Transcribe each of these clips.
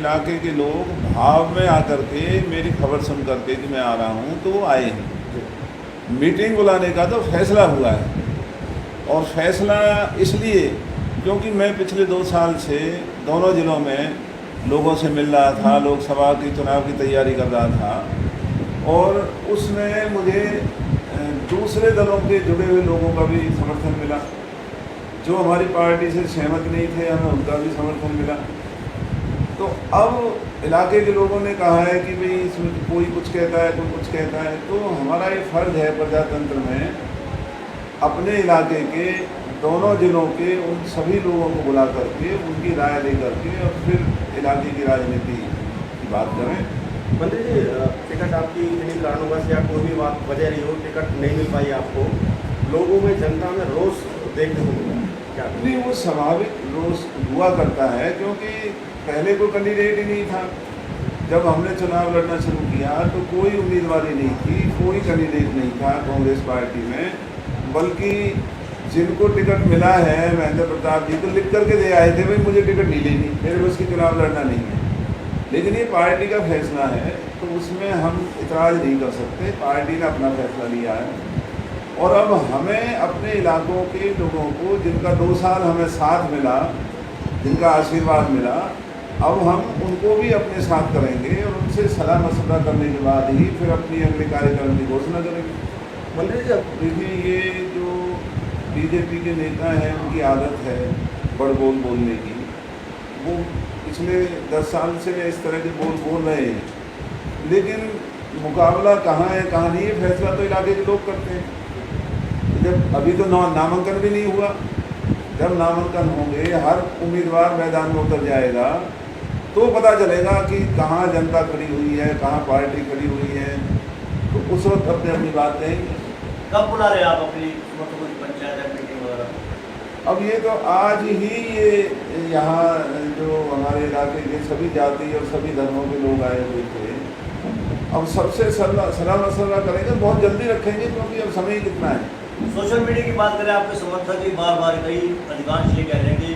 इलाके के लोग भाव में आकर के मेरी खबर सुन करके कि मैं आ रहा हूँ तो वो आए हैं। मीटिंग बुलाने का तो फैसला हुआ है, और फैसला इसलिए क्योंकि मैं पिछले 2 साल से दोनों ज़िलों में लोगों से मिल रहा था, लोकसभा की चुनाव की तैयारी कर रहा था, और उसमें मुझे दूसरे दलों के जुड़े हुए लोगों का भी समर्थन मिला। जो हमारी पार्टी से सहमत नहीं थे, हमें उनका भी समर्थन मिला। तो अब इलाके के लोगों ने कहा है कि भाई इसमें तो कोई कुछ कहता है, कोई कुछ कहता है, तो हमारा ये फ़र्ज़ है प्रजातंत्र में अपने इलाके के दोनों ज़िलों के उन सभी लोगों को बुला करके उनकी राय ले करके और फिर इलाके की राजनीति की बात करें। मंत्री जी, टिकट आपकी किन्हीं कारणों या कोई भी बात वजह रही हो, टिकट नहीं मिल पाई आपको, लोगों में जनता में रोष देखने को मिला, क्या नहीं वो स्वाभाविक रोष हुआ करता है, क्योंकि पहले कोई कैंडिडेट ही नहीं था। जब हमने चुनाव लड़ना शुरू किया तो कोई उम्मीदवारी नहीं थी, कोई कैंडिडेट नहीं था कांग्रेस पार्टी में, बल्कि जिनको टिकट मिला है महेंद्र प्रताप जी तो लिख करके दे आए थे, भाई मुझे टिकट नहीं लेनी, मेरे बस की चुनाव लड़ना नहीं है। लेकिन ये पार्टी का फैसला है तो उसमें हम इतराज़ नहीं कर सकते, पार्टी ने अपना फैसला लिया है। और अब हमें अपने इलाकों के लोगों को जिनका 2 साल हमें साथ मिला, जिनका आशीर्वाद मिला, अब हम उनको भी अपने साथ करेंगे और उनसे सलाह मशवरा करने के बाद ही फिर अपनी अगले कार्यक्रम की घोषणा करेंगे। मंत्री जी, देखिए ये जो बीजेपी के नेता हैं उनकी आदत है बड़ बोल बोलने की। वो पिछले 10 साल से इस तरह के बोल बोल रहे हैं, लेकिन मुकाबला कहाँ है कहाँ नहीं है फैसला तो इलाके के लोग करते हैं। जब अभी तो नामांकन भी नहीं हुआ, जब नामांकन होंगे हर उम्मीदवार मैदान में उतर जाएगा तो पता चलेगा कि कहाँ जनता खड़ी हुई है, कहाँ पार्टी खड़ी हुई है, तो उस वक्त अपने अपनी बात कहेंगे। कब बुला रहे आप अपनी पंचायत मीटिंग वगैरह? अब ये तो आज ही ये यहाँ जो हमारे इलाके के सभी जाति और सभी धर्मों के लोग आए हुए थे, अब सबसे सलाह मशवरा करेंगे, बहुत जल्दी रखेंगे क्योंकि अब समय कितना है। सोशल मीडिया की बात करें, आपके समर्थक ही बार बार कई अधिकांश ये कह रहे हैं कि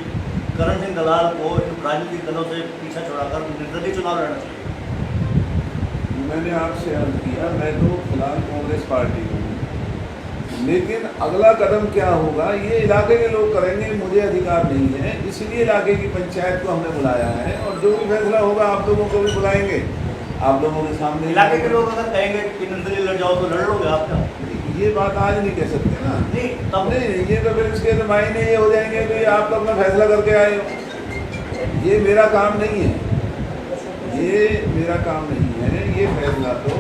करण सिंह दलाल को राजनीतिक दलों से पीछा छोड़ाकर निर्दलीय चुनाव लड़ना चाहिए। मैंने आपसे अर्ज किया, मैं तो फिलहाल कांग्रेस पार्टी हूँ, लेकिन अगला कदम क्या होगा ये इलाके के लोग करेंगे, मुझे अधिकार नहीं है। इसलिए इलाके की पंचायत को हमने बुलाया है और जो भी फैसला होगा आप लोगों को भी बुलाएंगे, आप लोगों के सामने। इलाके के लोग अगर कहेंगे कि निर्दलीय लड़ जाओ तो लड़ लोगे आप क्या? ये बात आज नहीं कह सकते ना। नहीं तब नहीं, ये तो फिर इसके तो मायने ये हो जाएंगे कि आप तो अपना फैसला करके आए हो। ये मेरा काम नहीं है, ये मेरा काम नहीं है। ये फैसला तो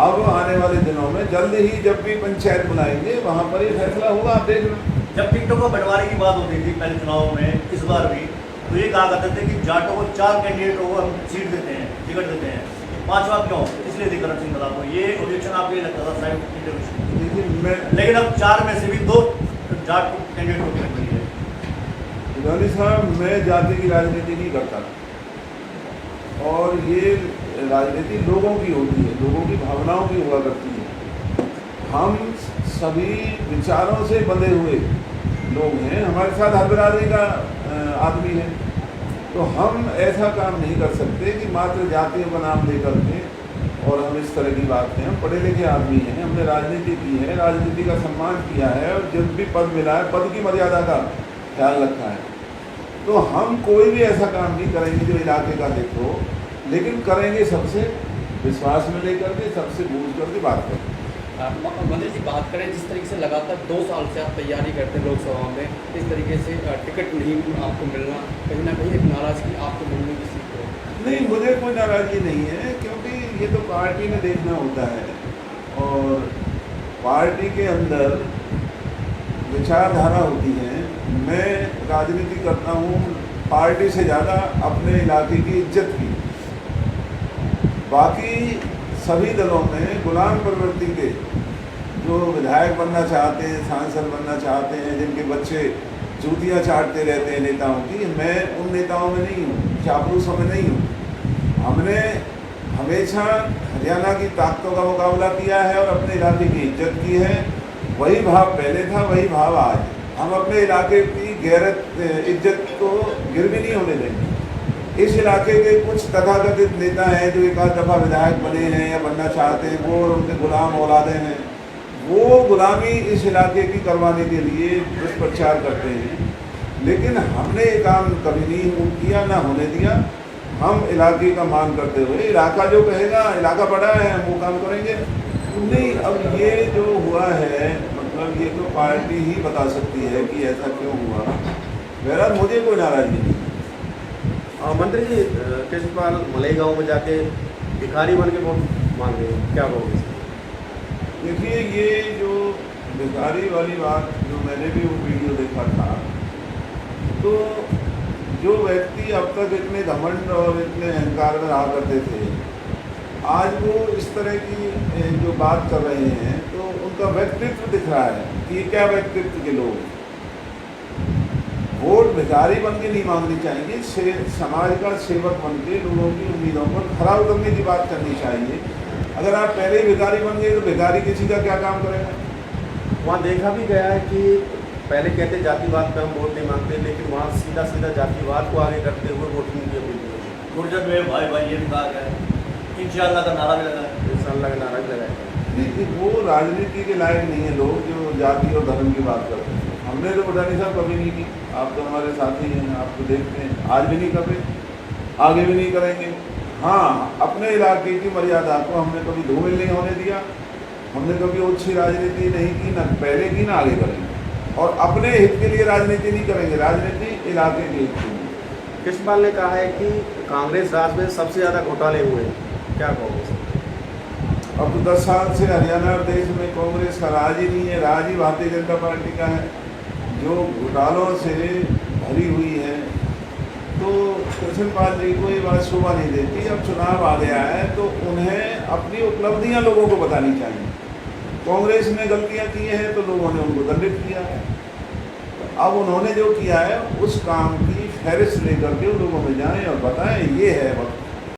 अब आने वाले दिनों में जल्द ही जब भी पंचायत बुलाएंगे वहाँ पर ये फैसला होगा, आप देख लो। जब टिकटों को बंटवारे की बात होती थी पहले चुनाव में, इस बार भी तो ये कहा करते थे कि जाटों को 4 कैंडिडेटों को हम सीट देते हैं, टिकट देते हैं, 5वां क्यों? इसलिए थी करण सिंह दलाल को ये ऑब्जेक्शन आपको ये लगता था साइड इंटरव्यू, लेकिन अब 4 में से भी 2 जाट कैंडिडेट को टिकट मिली है। गिलानी साहब, मैं जाति की राजनीति नहीं करता, और ये राजनीति लोगों की होती है, लोगों की भावनाओं की हुआ करती है। हम सभी विचारों से बंधे हुए लोग हैं, हमारे साथ हर बिरादरी का आदमी है, तो हम ऐसा काम नहीं कर सकते कि मात्र जातियों का नाम लेकर के और हम इस तरह की बात करें। हम पढ़े लिखे आदमी हैं, हमने राजनीति की है, राजनीति का सम्मान किया है, और जब भी पद मिला है पद की मर्यादा का ख्याल रखा है। तो हम कोई भी ऐसा काम नहीं करेंगे जो इलाके का हित हो, लेकिन करेंगे सबसे विश्वास में लेकर के, सबसे बूझ करके बात करेंगे। मंत्री जी, बात करें जिस तरीके से लगातार 2 साल से आप तैयारी करते हैं लोकसभा में, इस तरीके से टिकट नहीं आपको मिलना कहीं ना कहीं एक नाराज़गी आपको मिलने की सीख है? नहीं, मुझे कोई नाराज़गी नहीं है, क्योंकि ये तो पार्टी ने देखना होता है, और पार्टी के अंदर विचारधारा होती है। मैं राजनीति करता हूँ पार्टी से ज़्यादा अपने इलाके की इज्जत की। बाकी सभी दलों में गुलाम प्रवृत्ति के जो विधायक बनना चाहते हैं, सांसद बनना चाहते हैं, जिनके बच्चे जूतियाँ चाटते रहते हैं नेताओं की, मैं उन नेताओं में नहीं हूँ, चापलूसों में नहीं हूँ। हमने हमेशा हरियाणा की ताकतों का मुकाबला किया है और अपने इलाके की इज्जत की है। वही भाव पहले था, वही भाव आज है। हम अपने इलाके की गैरत इज्जत को गिर भी नहीं होने देंगे। इस इलाके के कुछ तथाकथित नेता हैं जो एक आध दफ़ा विधायक बने हैं या बनना चाहते हैं, वो और उनके गुलाम औलादे हैं, वो गुलामी इस इलाके की करवाने के लिए दुष्प्रचार करते हैं। लेकिन हमने ये काम कभी नहीं किया, ना होने दिया। हम इलाके का मान करते हुए, इलाका जो कहेगा, इलाका बड़ा है, हम वो काम करेंगे। नहीं, अब ये जो हुआ है, मतलब ये तो पार्टी ही बता सकती है कि ऐसा क्यों हुआ। बहरहाल मुझे कोई नाराज़गी नहीं। मंत्री जी, केजरीवाल मलेगांव में जाके भिखारी बन के वोट मांगे, क्या कहोगे? देखिए, ये जो भिखारी वाली बात, जो मैंने भी वो वीडियो देखा था, तो जो व्यक्ति अब तक इतने घमंड और इतने अहंकार में रहा करते थे, आज वो इस तरह की जो बात कर रहे हैं, तो उनका व्यक्तित्व दिख रहा है कि ये क्या व्यक्तित्व के लोग। वोट भिखारी बन के नहीं मांगनी चाहिए, समाज का सेवक बन के लोगों की उम्मीदों पर खरा उतरने की बात करनी चाहिए। अगर आप पहले ही भिखारी बन गए तो भिखारी किसी का क्या काम करेगा? वहाँ देखा भी गया है कि पहले कहते जातिवाद पे हम वोट नहीं मांगते, लेकिन वहाँ सीधा सीधा जातिवाद को आगे करते हुए वोटिंग की अपील की। गुर्जर में भाई भाई ये भी कहा गया है, इंशाअल्लाह का नारा भी लगा है। इंशाअल्लाह का नारा भी लगाया। नहीं, वो राजनीति के लायक नहीं है लोग जो जाति और धर्म की बात करते हैं। हमने तो भूटानी साहब कभी नहीं की, आप तो हमारे साथी हैं, आप तो देखते हैं, आज भी नहीं कर रहे, आगे भी नहीं करेंगे। हाँ, अपने इलाके की मर्यादा को हमने कभी धूमिल नहीं होने दिया, हमने कभी ओछी राजनीति नहीं की, ना पहले की ना आगे करेंगे। और अपने हित के लिए राजनीति नहीं करेंगे, राजनीति इलाके के हित के लिए। केजरीवाल ने कहा है कि कांग्रेस राज में सबसे ज़्यादा घोटाले हुए हैं, क्या कहोगे? अब तो 10 साल से हरियाणा प्रदेश में कांग्रेस का राज ही नहीं है, राज ही भारतीय जनता पार्टी का है, जो घोटालों से भरी हुई है। तो कृष्णपाल जी को ये बात शोभा नहीं देती। अब चुनाव आ गया है तो उन्हें अपनी उपलब्धियां लोगों को बतानी चाहिए। कांग्रेस ने गलतियां की हैं तो लोगों ने उनको दंडित किया है। अब उन्होंने जो किया है उस काम की फहरिस्त लेकर के लोगों में जाएं और बताएं, ये है वक्त।